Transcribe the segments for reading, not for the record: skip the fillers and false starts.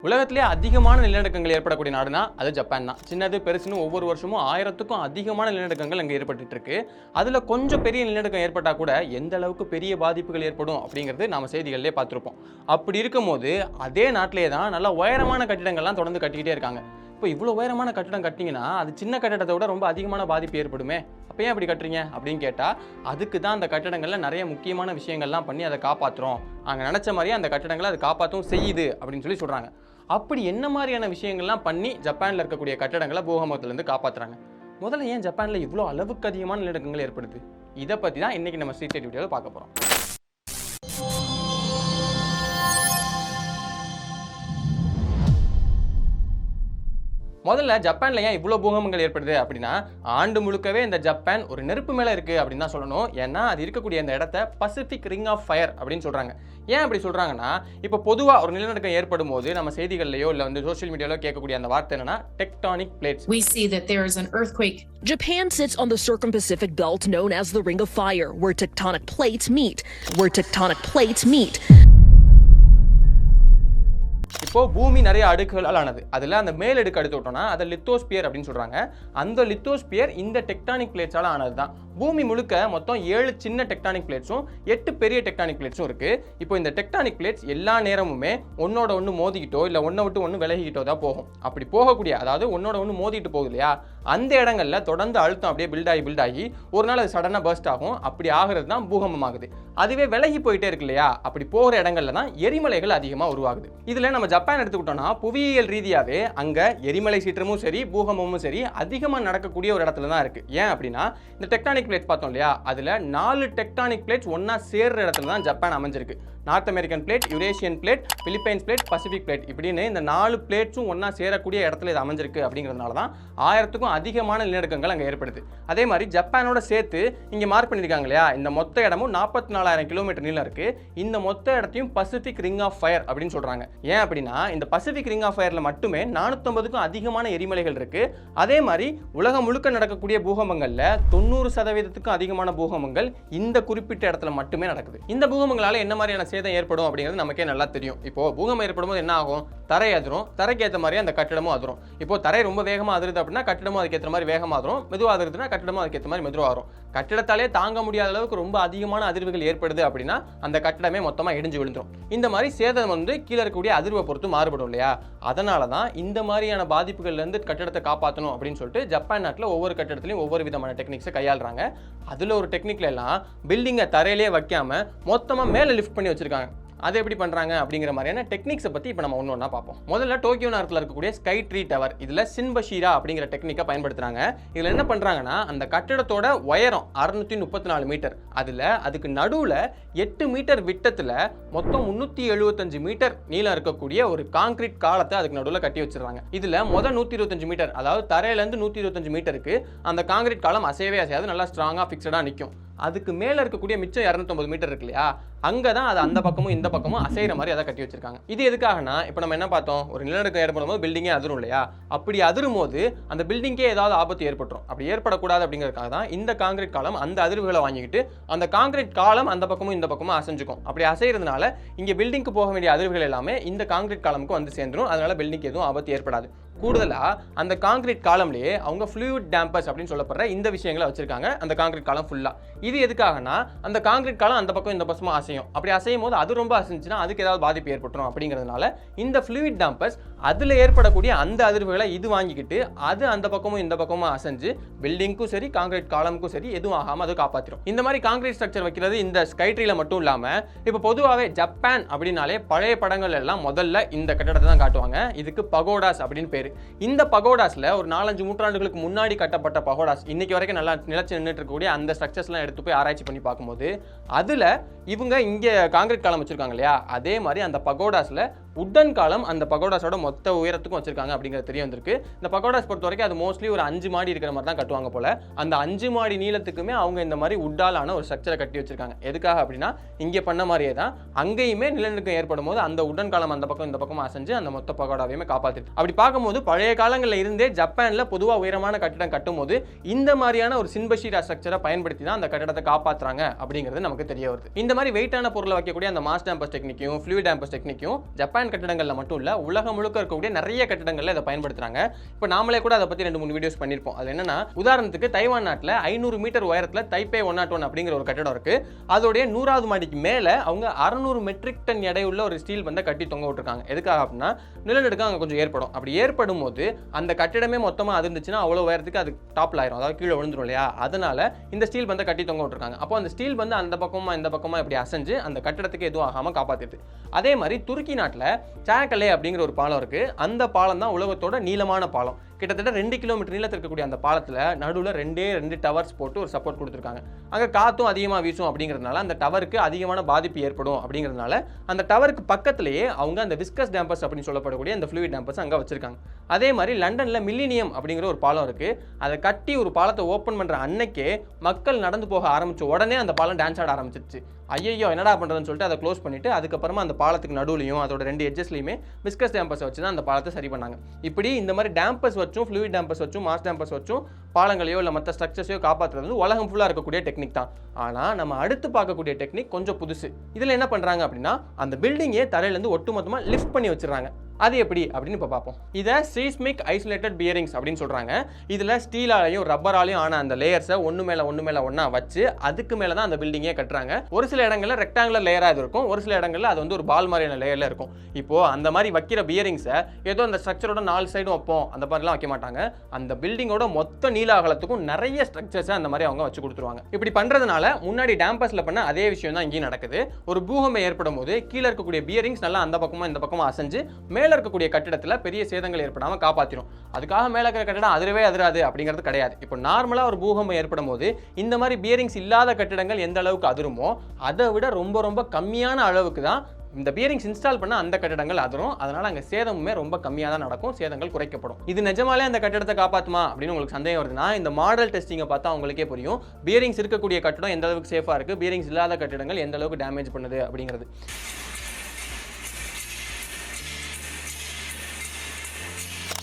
உலகத்திலே அதிகமான நிலநடுக்கங்கள் ஏற்படக்கூடிய நாடுனா அது ஜப்பான் தான். சின்னது பெருசுன்னு ஒவ்வொரு வருஷமும் 1000க்கும் அதிகமான நிலநடுக்கங்கள் அங்கே ஏற்பட்டு இருக்கு. அதில் கொஞ்சம் பெரிய நிலநடுக்கம் ஏற்பட்டால் கூட எந்த அளவுக்கு பெரிய பாதிப்புகள் ஏற்படும் அப்படிங்கிறது நாம செய்திகளிலே பார்த்துருப்போம். அப்படி இருக்கும்போது அதே நாட்டிலே தான் நல்ல உயரமான கட்டிடங்கள்லாம் தொடர்ந்து கட்டிக்கிட்டே இருக்காங்க. இப்போ இவ்வளோ உயரமான கட்டிடம் கட்டிங்கன்னா அது சின்ன கட்டிடத்தை விட ரொம்ப அதிகமான பாதிப்பு ஏற்படுமே. அப்போ ஏன் அப்படி கட்டுறீங்க அப்படின்னு கேட்டால் அதுக்கு தான் அந்த கட்டிடங்களில் நிறைய முக்கியமான விஷயங்கள்லாம் பண்ணி அதை காப்பாற்றுறோம். அங்கே நினச்ச மாதிரியே அந்த கட்டிடங்களை அதை காப்பாற்றவும் செய்யுது அப்படின்னு சொல்லி சொல்கிறாங்க. அப்படி என்ன மாதிரியான விஷயங்கள்லாம் பண்ணி ஜப்பானில் இருக்கக்கூடிய கட்டடங்களை பூகம்பத்திலேருந்து காப்பாற்றுறாங்க? முதல்ல ஏன் ஜப்பானில் இவ்வளோ அளவுக்கு அதிகமான நிலநடுக்கங்கள் ஏற்படுது? இதை பற்றி தான் இன்றைக்கி நம்ம ஸ்ட்ரீட் வீடியோவில் பார்க்க போகிறோம். முதல்ல ஜப்பான்ல ஏன் இவ்வளோ பூகம்பங்கள் ஏற்படுது அப்படின்னா, ஆண்டு முழுக்கவே இந்த ஜப்பான் ஒரு நெருப்பு மேலே இருக்குது அப்படின்னு தான் சொல்லணும். ஏன்னா அது இருக்கக்கூடிய அந்த இடத்த பசிபிக் ரிங் ஆஃப் ஃபயர் அப்படின்னு சொல்கிறாங்க. ஏன் அப்படி சொல்கிறாங்கன்னா, இப்போ பொதுவாக ஒரு நிலநடுக்கம் ஏற்படும் போது நம்ம செய்திகள்லையோ இல்லை சோஷியல் மீடியாவிலோ கேட்கக்கூடிய அந்த வார்த்தை என்னன்னா tectonic plates. We see that there is an earthquake. Japan sits on the circum-Pacific belt known as the Ring of Fire, where tectonic plates meet. இப்போ பூமி நிறைய அடுக்குகளால் ஆனது. அதில் அந்த மேல் அடுக்கு எடுத்து விட்டோம்னா அதை லித்தோஸ்பியர் அப்படின்னு சொல்கிறாங்க. அந்த லித்தோஸ்பியர் இந்த டெக்டானிக் பிளேட்ஸால் ஆனது தான். பூமி முழுக்க மொத்தம் 7 சின்ன டெக்டானிக் பிளேட்ஸும் 8 பெரிய டெக்டானிக் பிளேட்ஸும் இருக்குது. இப்போ இந்த டெக்டானிக் பிளேட்ஸ் எல்லா நேரமுமே ஒன்னோட ஒன்று மோதிக்கிட்டோ இல்லை ஒன்றை விட்டு ஒன்று விலகிக்கிட்டோ தான் போகும். அப்படி போகக்கூடிய, அதாவது ஒன்னோட ஒன்று மோதிட்டு போகுது இல்லையா, அந்த இடங்களில் தொடர்ந்து அழுத்தம் அப்படியே பில்ட் ஆகி ஒரு நாள் அது சடனாக பர்ஸ்ட் ஆகும். அப்படி ஆகிறது தான் பூகம்பம் ஆகுது. அதுவே விலகி போயிட்டே இருக்கு இல்லையா, அப்படி போகிற இடங்கள்ல தான் எரிமலைகள் அதிகமாக உருவாகுது. இதில் நம்ம ஜப்பான் எடுத்துக்கிட்டோம்னா புவியியல் ரீதியாகவே அங்கே எரிமலை சீற்றமும் சரி பூகம்பமும் சரி அதிகமாக நடக்கக்கூடிய ஒரு இடத்துல தான் இருக்குது. ஏன் அப்படின்னா, இந்த டெக்டானிக் பிளேட்ஸ் பார்த்தோம் இல்லையா, அதில் 4 டெக்டானிக் பிளேட்ஸ் ஒன்றா சேர்ற இடத்துல தான் ஜப்பான் அமைஞ்சிருக்கு. North American plate, Eurasian plate, Philippines plate, Pacific plate, இப்படின்னு இந்த 4 பிளேட்ஸும் ஒன்றா சேரக்கூடிய இடத்துல இது அமைஞ்சிருக்கு. அப்படிங்கிறதுனால தான் 1000க்கும் அதிகமான நிலநடுக்கங்கள் அங்கே ஏற்படுது. அதே மாதிரி ஜப்பானோட சேர்த்து இங்கே மார்க் பண்ணியிருக்காங்க இல்லையா, இந்த மொத்த இடமும் 44,000 கிலோமீட்டர் நீளம் இருக்குது. இந்த மொத்த இடத்தையும் பசிபிக் ரிங் ஆஃப் ஃபயர் அப்படின்னு சொல்கிறாங்க. ஏன் அப்படின்னா, இந்த பசிபிக் ரிங் ஆஃப் ஃபயரில் மட்டுமே 450க்கும் அதிகமான எரிமலைகள் இருக்குது. அதே மாதிரி உலகம் முழுக்க நடக்கக்கூடிய பூகம்பங்களில் 90% அதிகமான பூகம்பங்கள் இந்த குறிப்பிட்ட இடத்துல மட்டுமே நடக்குது. இந்த பூகம்பங்களால் என்ன மாதிரியான சேதம் ஏற்படும் அப்படிங்கிறது நமக்கே நல்லா தெரியும். இப்போ பூகம்பம் ஏற்படும் போது என்ன ஆகும்? தரை அதிரும். தரைக்கு ஏற்ற மாதிரி அந்த கட்டிடமும் அதிரும். இப்போ தரை ரொம்ப வேகமாக அதிருது அப்படின்னா கட்டிடமும் அதுக்கு ஏற்ற மாதிரி வேகமாக அதிரும். மெதுவாக அதிருதுன்னா கட்டிடமும் அதுக்கு ஏற்ற மாதிரி மெதுவாக வரும். கட்டிடத்தாலே தாங்க முடியாத அளவுக்கு ரொம்ப அதிகமான அதிர்வுகள் ஏற்படுது அப்படின்னா அந்த கட்டிடமே மொத்தமாக இடிஞ்சு விழுந்துரும். இந்த மாதிரி சேதம் கீழே இருக்கக்கூடிய அதிர்வை பொறுத்து மாறுபடும் இல்லையா. அதனால தான் இந்த மாதிரியான பாதிப்புகள்லேருந்து கட்டிடத்தை காப்பாற்றணும் அப்படின்னு சொல்லிட்டு ஜப்பான் நாட்டில் ஒவ்வொரு கட்டிடத்துலையும் ஒவ்வொரு விதமான டெக்னிக்ஸை கையாளுறாங்க. அதில் ஒரு டெக்னிக்ல எல்லாம் பில்டிங்கை தரையிலே வைக்காம மொத்தமாக மேலே லிஃப்ட் பண்ணி வச்சிருக்காங்க. அதை எப்படி பண்ணுறாங்க அப்படிங்கிற மாதிரியான டெக்னிக்ஸை பற்றி இப்போ நம்ம ஒன்று ஒன்றா பார்ப்போம். முதல்ல டோக்கியோ நகரத்தில் இருக்கக்கூடிய ஸ்கை ட்ரீ டவர், இதில் சின்பஷீரா அப்படிங்கிற டெக்னிக்கை பயன்படுத்துகிறாங்க. இதில் என்ன பண்ணுறாங்கன்னா, அந்த கட்டிடத்தோட உயரம் 634 மீட்டர், அதில் அதுக்கு நடுவில் 8 மீட்டர் விட்டத்தில் மொத்தம் 375 மீட்டர் நீளம் இருக்கக்கூடிய ஒரு கான்கிரீட் காலத்தை அதுக்கு நடுவில் கட்டி வச்சிருக்காங்க. இதில் மொதல் 125 மீட்டர், அதாவது தரையிலேருந்து 125 மீட்டருக்கு அந்த கான்கிரீட் காலம் அசையவே அசையாது, நல்லா ஸ்ட்ராங்காக ஃபிக்ஸடாக நிற்கும். அதுக்கு மேலே இருக்கக்கூடிய மிச்சம் 250 மீட்டர் இருக்கு இல்லையா, அங்கே தான் அது அந்த பக்கமும் இந்த பக்கமும் அசைகிற மாதிரி அதை கட்டி வச்சிருக்காங்க. இது எதுக்காகனா, இப்போ நம்ம என்ன பார்த்தோம், ஒரு நிலநடுக்கம் ஏற்படும் போது பில்டிங்கே அதிரும் இல்லையா, அப்படி அதிரும் போது அந்த பில்டிங்கே ஏதாவது ஆபத்து ஏற்பட்டுரும். அப்படி ஏற்படக்கூடாது அப்படிங்கிறதுக்காக தான் இந்த கான்கிரீட் காலம் அந்த அதிர்வுகளை வாங்கிக்கிட்டு அந்த கான்கிரீட் காலம் அந்த பக்கமும் இந்த பக்கமும் அசைஞ்சுக்கும். அப்படி அசைகிறதுனால இங்கே பில்டிங்க்கு போக வேண்டிய அதிர்வுகள் எல்லாமே இந்த கான்கிரீட் காலமுக்கு வந்து சேர்ந்துடும். அதனால பில்டிங்க்கு எதுவும் ஆபத்து ஏற்படாது. கூடுதலாக அந்த கான்கிரீட் காலம்லேயே அவங்க ஃப்ளூயிட் டேம்பர்ஸ் அப்படின்னு சொல்லப்படுற இந்த விஷயங்களை வச்சிருக்காங்க அந்த கான்கிரீட் காலம் ஃபுல்லாக. இது எதுக்காகனா, அந்த கான்கிரீட் காலம் அந்த பக்கம் இந்த பக்கமாக அசையும். அப்படி அசையும் போது அது ரொம்ப அசைஞ்சுன்னா அதுக்கு ஏதாவது பாதிப்பு ஏற்பட்டுரும். அப்படிங்கிறதுனால இந்த ஃப்ளூயிட் டேம்பர்ஸ் அதில் ஏற்படக்கூடிய அந்த அதிர்வுகளை இது வாங்கிக்கிட்டு அது அந்த பக்கமும் இந்த பக்கமும் அசைஞ்சு பில்டிங்க்கும் சரி கான்கிரீட் காலமுக்கும் சரி எதுவும் ஆகாமல் அது காப்பாற்றிடும். இந்த மாதிரி கான்கிரீட் ஸ்ட்ரக்சர் வைக்கிறது இந்த ஸ்கைட்ரீல மட்டும் இல்லாமல் இப்போ பொதுவாகவே ஜப்பான் அப்படின்னாலே பழைய படங்கள் எல்லாம் முதல்ல இந்த கட்டடத்தை தான் காட்டுவாங்க. இதுக்கு பகோடாஸ் அப்படின்னு பேர். இந்த பகோடாஸ்ல ஒரு 4-5 நூற்றாண்டுகளுக்கு முன்னாடி கட்டப்பட்ட பகோடாஸ் இன்னைக்கு வரைக்கும் நல்லா நிலச்சி நின்றுட்டு இருக்கக்கூடிய அந்த ஸ்ட்ரக்சர்ஸ்லாம் எடுத்து போய் ஆராய்ச்சி பண்ணி பார்க்கும்போது அதில் இவங்க இங்கே கான்கிரீட் காலம் வச்சிருக்காங்க இல்லையா, அதே மாதிரி அந்த பகோடாஸ்ல உட்டன் காலம் அந்த பகோடாஸோட மொத்த உயரத்துக்கும் வச்சிருக்காங்க அப்படிங்கிறது தெரிய வந்திருக்கு. இந்த பகோடாஸ் பொறுத்த வரைக்கும் அது மோஸ்ட்லி ஒரு 5 மாடி இருக்கிற மாதிரி தான் கட்டுவாங்க போல. அந்த 5 மாடி நீளத்துக்குமே அவங்க இந்த மாதிரி உட்டாலான ஒரு ஸ்ட்ரக்சரை கட்டி வச்சிருக்காங்க. எதுக்காக அப்படின்னா, இங்கே பண்ண மாதிரியே தான் அங்கேயுமே நிலநடுக்கம் ஏற்படும் போது அந்த உடன் காலம் அந்த பக்கம் இந்த பக்கமும் அசைஞ்சு அந்த மொத்த பகோடாவையுமே காப்பாற்றிட்டு. அப்படி பார்க்கும்போது பழைய காலங்களில் இருந்தே ஜப்பான்ல பொதுவாக உயரமான கட்டிடம் கட்டும் போது இந்த மாதிரியான ஒரு சின்பஷீரா ஸ்ட்ரக்சரை பயன்படுத்தி தான் அந்த கட்டிடத்தை காப்பாற்றுறாங்க அப்படிங்கிறது நமக்கு தெரிய வருது. இந்த மாதிரி வெயிட்டான பொருளை வைக்கக்கூடிய அந்த மாஸ் டேம்பர்ஸ் டெக்னிக்கும் ஃப்ளூயிட் டேம்பர்ஸ் டெக்னிக்கும் ஜப்பான் கட்டிடங்கள்ல மட்டும் இல்ல உலகம் முழுக்க இருக்கக்கூடிய நிறைய கட்டிடங்கள்ல இதை பயன்படுத்துறாங்க. இப்போ நாமளே கூட அதை பத்தி 2-3 வீடியோஸ் பண்ணிருப்போம். அது என்னன்னா, உதாரணத்துக்கு தைவான் நாட்டில் 500 மீட்டர் உயரத்துல தைப்பே 101 அப்படிங்கிற ஒரு கட்டிடம் இருக்கு. அதோடைய 100வது மாடிக்கு மேல அவங்க 600 மெட்ரிக் டன் எடையுள்ள ஒரு ஸ்டீல் பந்தை கட்டி தொங்க விட்டுருக்காங்க. எதுக்காக அப்படின்னா, நிலநடுக்கம் அங்கே கொஞ்சம் ஏற்படும். அப்படி ஏற்படும் போது அந்த கட்டிடமே மொத்தமாக அதிர்ந்துச்சுன்னா அவ்வளோ உயரத்துக்கு அது டாப்ல ஆயிரும், அதாவது கீழே விழுந்துரும் இல்லையா. அதனால இந்த ஸ்டீல் பந்தை கட்டி தொங்க விட்டுருக்காங்க. அப்போ அந்த ஸ்டீல் பந்து அந்த பக்கமா இந்த பக்கமா இப்படி அசைஞ்சு அந்த கட்டிடத்துக்கு எதுவும் ஆகாம காப்பாத்திடுது. அதே மாதிரி துருக்கி நாட்டில் சாக்கலே அப்படிங்கிற ஒரு பாலம் இருக்கு. அந்த பாலம் தான் உலகத்தோட நீளமான பாலம். கிட்டத்தட்ட 2 கிலோமீட்டர் நீளத்தில் இருக்கக்கூடிய அந்த பாலத்தில் நடுவில் 2 டவர்ஸ் போட்டு ஒரு சப்போர்ட் கொடுத்துருக்காங்க. அங்கே காற்றும் அதிகமாக வீசும் அப்படிங்கிறதுனால அந்த டவருக்கு அதிகமான பாதிப்பு ஏற்படும் அப்படிங்கிறதுனால அந்த டவருக்கு பக்கத்திலேயே அவங்க அந்த விஸ்கஸ் டேம்பர்ஸ் அப்படின்னு சொல்லப்படக்கூடிய அந்த ஃப்ளூயிட் டேம்பர்ஸ் அங்கே வச்சிருக்காங்க. அதே மாதிரி லண்டனில் மில்லினியம் அப்படிங்கிற ஒரு பாலம் இருக்கு. அதை கட்டி ஒரு பாலத்தை ஓப்பன் பண்ணுற அன்னைக்கே மக்கள் நடந்து போக ஆரம்பிச்ச உடனே அந்த பாலம் டான்ஸ் ஆட ஆரம்பிச்சிருச்சு. ஐயோ என்னடா பண்ணுறதுன்னு சொல்லிட்டு அதை க்ளோஸ் பண்ணிட்டு அதுக்கப்புறமா அந்த பாலத்துக்கு நடுவுலையும் அதோட 2 எட்ஜஸ்லையுமே விஸ்கஸ் டேம்பர்ஸ் வச்சு தான் அந்த பாலத்தை சரி பண்ணாங்க. இப்படி இந்த மாதிரி டேம்பர்ஸ் வச்சும் ஃப்ளூயிட் டேம்பர்ஸ் வச்சும் மாஸ் டேம்பர்ஸ் வச்சும் பாலங்களையோ இல்லை மற்ற ஸ்ட்ரக்சர்ஸையோ காப்பாற்றுறது உலகம் ஃபுல்லாக இருக்கக்கூடிய டெக்னிக் தான். ஆனால் நம்ம அடுத்து பார்க்கக்கூடிய டெக்னிக் கொஞ்சம் புதுசு. இதில் என்ன பண்ணுறாங்க அப்படின்னா, அந்த பில்டிங்கே தரையிலேருந்து ஒட்டுமொத்தமாக லிஃப்ட் பண்ணி வச்சிடறாங்க. அது எப்படி அப்படின்னு இப்போ பார்ப்போம். இதை seismic isolated bearings அப்படின்னு சொல்கிறாங்க. இதில் ஸ்டீலாலையும் ரப்பராலையும் ஆன அந்த லேயர்ஸை ஒன்று மேலே ஒன்றா வச்சு அதுக்கு மேலே தான் அந்த பில்டிங்கே கட்டுறாங்க. ஒரு சில இடங்களில் ரெக்டாங்குலர் லேயராக இது இருக்கும், ஒரு சில இடங்களில் அது வந்து ஒரு பால் மாதிரியான லேயரில் இருக்கும். இப்போது அந்த மாதிரி வைக்கிற பியரிங்ஸை ஏதோ அந்த ஸ்ட்ரக்சரோட 4 சைடும் வைப்போம் அந்த மாதிரிலாம் வைக்க மாட்டாங்க. அந்த பில்டிங்கோட மொத்த நீள அகலத்துக்கும் நிறைய ஸ்ட்ரக்சர்ஸை அந்த மாதிரி அவங்க வச்சு கொடுத்துருவாங்க. இப்படி பண்ணுறதுனால முன்னாடி டேம்பர்ஸில் பண்ண அதே விஷயம் தான் இங்கேயும் நடக்குது. ஒரு பூகம்பம் ஏற்படும் போது கீழே இருக்கக்கூடிய பியரிங்ஸ் நல்லா அந்த பக்கமாக இந்த பக்கமாக அசைஞ்சு மேலே இருக்கக்கூடிய கட்டிடத்தில் பெரிய சேதங்கள் ஏற்படாமல் காப்பாற்றிடும். அதுக்காக மேலே இருக்கிற கட்டிடம் அதிரவே அதிராது அப்படிங்கிறது கிடையாது. இப்போ நார்மலாக ஒரு பூகம்பம் ஏற்படும் போது இந்த மாதிரி பியரிங்ஸ் இல்லாத கட்டிடங்கள் எந்த அளவுக்கு அதிருமோ அதை விட ரொம்ப ரொம்ப கம்மியான அளவுக்கு தான் இந்த பியரிங்ஸ் இன்ஸ்டால் பண்ண அந்த கட்டிடங்கள் அதிரும். அதனால அங்கே சேதமுமே ரொம்ப கம்மியாக தான் நடக்கும், சேதங்கள் குறைக்கப்படும். இது நிஜமாலே அந்த கட்டிடத்தை காப்பாற்றுமா அப்படின்னு உங்களுக்கு சந்தேகம் வருதுன்னா இந்த மாடல் டெஸ்டிங்கை பார்த்தா உங்களுக்கே புரியும். பியரிங்ஸ் இருக்கக்கூடிய கட்டிடம் எந்த அளவுக்கு சேஃபாக இருக்குது, பியரிங்ஸ் இல்லாத கட்டிடங்கள் எந்த அளவுக்கு டேமேஜ் பண்ணுது அப்படிங்கிறது.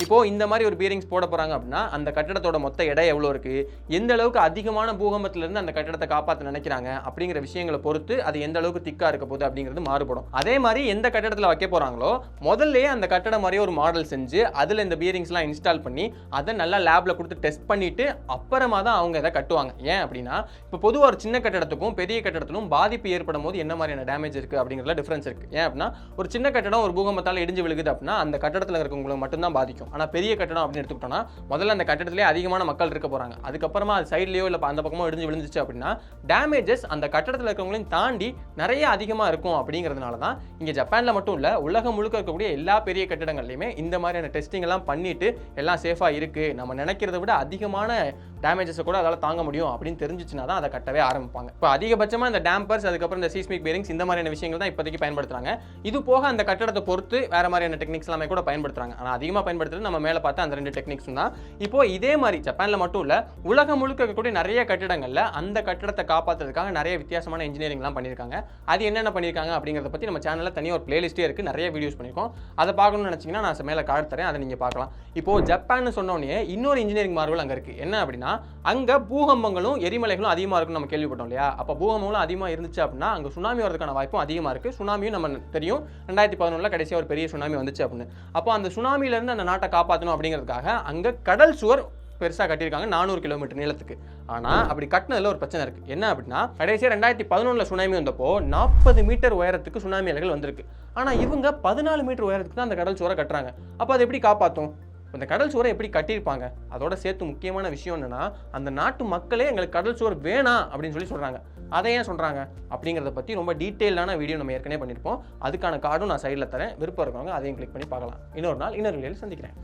இப்போ இந்த மாதிரி ஒரு பியரிங்ஸ் போட போறாங்க அப்படின்னா அந்த கட்டடத்தோட மொத்த எடை எவ்வளோ இருக்கு, எந்த அளவுக்கு அதிகமான பூகம்பத்திலிருந்து அந்த கட்டடத்தை காப்பாற்ற நினைக்கிறாங்க அப்படிங்கிற விஷயங்களை பொறுத்து அது எந்த அளவுக்கு திக்கா இருக்க போகுது அப்படிங்கிறது மாறுபடும். அதே மாதிரி எந்த கட்டடத்தில் வைக்க போறாங்களோ முதல்லயே அந்த கட்டடம் மாதிரியே ஒரு மாடல் செஞ்சு அதில் இந்த பியரிங்ஸ்லாம் இன்ஸ்டால் பண்ணி அதை நல்லா லேப்ல கொடுத்து டெஸ்ட் பண்ணிட்டு அப்புறமா தான் அவங்க இதை கட்டுவாங்க. ஏன் அப்படின்னா இப்போ பொதுவாக ஒரு சின்ன கட்டடத்துக்கும் பெரிய கட்டடத்திலும் பாதிப்பு ஏற்படும் போது என்ன மாதிரியான டேமேஜ் இருக்கு அப்படிங்கிறதுல டிஃபரன்ஸ் இருக்கு. ஏன் அப்படின்னா ஒரு சின்ன கட்டடம் ஒரு பூகம்பத்தால் இடிஞ்சு விழுகுது அப்படின்னா அந்த கட்டடத்தில் இருக்கவங்களுக்கு மட்டும்தான் பாதிக்கும். ஆனால் பெரிய கட்டடம் அப்படின்னு எடுத்துக்கிட்டோம்னா முதல்ல அந்த கட்டடத்திலே அதிகமான மக்கள் இருக்க போறாங்க. அதுக்கப்புறமா அது சைட்லயோ இல்லை அந்த பக்கமோ இடிஞ்சு விழுந்துச்சு அப்படின்னா டேமேஜஸ் அந்த கட்டடத்தில் இருக்கவங்களையும் தாண்டி நிறைய அதிகமாக இருக்கும். அப்படிங்கிறதுனால தான் இங்கே ஜப்பான்ல மட்டும் இல்லை உலகம் முழுக்க இருக்கக்கூடிய எல்லா பெரிய கட்டடங்கள்லையுமே இந்த மாதிரியான டெஸ்டிங் எல்லாம் பண்ணிட்டு எல்லாம் சேஃபாக இருக்கு, நம்ம நினைக்கிறத விட அதிகமான டேமேஜஸை கூட அதால் தாங்க முடியும் அப்படின்னு தெரிஞ்சிச்சுன்னா தான் அதை கட்டவே ஆரம்பிப்பாங்க. இப்போ அதிகபட்சமாக இந்த டேம்பர்ஸ் அதுக்கப்புறம் இந்த seismic bearings இந்த மாதிரியான விஷயங்கள் தான் இப்போதைக்கு பயன்படுத்துறாங்க. இது போக அந்த கட்டடத்தை பொறுத்து வேற மாதிரியான டெக்னிக்ஸ் எல்லாமே கூட பயன்படுத்துறாங்க. ஆனால் அதிகமாக பயன்படுத்துறது நம்ம மேலே பார்த்த அந்த 2 டெக்னிக்ஸ் தான். இப்போ இதே மாதிரி ஜப்பான்ல மட்டும் இல்லை உலகம் முழுக்க இருக்கக்கூடிய நிறைய கட்டிடங்கள்ல அந்த கட்டடத்தை காப்பாற்றுறதுக்காக நிறைய வித்தியாசமான இன்ஜினியரிங்லாம் பண்ணியிருக்காங்க. அது என்னென்ன பண்ணியிருக்காங்க அப்படிங்கிறத பற்றி நம்ம சேனலில் தனியாக ஒரு பிளேலிஸ்டே இருக்குது, நிறைய வீடியோஸ் பண்ணியிருக்கோம். அதை பார்க்கணும்னு நினச்சிங்கன்னா நான் மேலே கார்டு தரேன், அதை நீங்கள் பார்க்கலாம். இப்போ ஜப்பான் சொன்னோடனே இன்னொரு இன்ஜினியரிங் மார்வல் அங்கே இருக்குது. என்ன அப்படின்னா அங்கே பூகம்பங்களும் எரிமலைகளும் அதிகமாக இருக்குன்னு நம்ம கேள்விப்பட்டோம் இல்லையா. அப்போ பூகம்பங்களும் அதிகமாக இருந்துச்சு அப்படின்னா அங்கே சுனாமி வரதுக்கான வாய்ப்பும் அதிகமாக இருக்குது. சுனாமியும் நம்ம தெரியும் 2011 கடைசியாக ஒரு பெரிய சுனாமி வந்துச்சு அப்படின்னு. அப்போ அந்த சுனாமியிலேருந்து அந்த நாட்டை காப்பாற்றணும் அப்படிங்கிறதுக்காக அங்கே கடல் சுவர் பெருசாக கட்டியிருக்காங்க 400 கிலோமீட்டர் நீளத்துக்கு. ஆனால் அப்படி கட்டினதில் ஒரு பிரச்சனை இருக்குது. என்ன அப்படின்னா கடைசியாக 2011 சுனாமி வந்தப்போ 40 மீட்டர் உயரத்துக்கு சுனாமி அலைகள் வந்திருக்கு. ஆனால் இவங்க 14 மீட்டர் உயரத்துக்கு தான் அந்த கடல் சுவரை கட்டுறாங்க. அப்போ அதை எப்படி காப்பாற்றும்? அந்த கடல் சுவரை எப்படி கட்டியிருப்பாங்க? அதோட சேர்த்து முக்கியமான விஷயம் என்னன்னா அந்த நாட்டு மக்களே எங்களுக்கு கடல் சுவர் வேணாம் அப்படின்னு சொல்லி சொல்கிறாங்க. அதை ஏன் சொல்கிறாங்க அப்படிங்கிறத பற்றி ரொம்ப டீட்டெயிலான வீடியோ நம்ம ஏற்கனவே பண்ணியிருப்போம். அதுக்கான கார்டும் நான் சைடில் தரேன், விருப்பம் இருக்கவங்க அதையும் கிளிக் பண்ணி பார்க்கலாம். இன்னொரு நாள் இன்னொரு வீடியோவில் சந்திக்கிறேன்.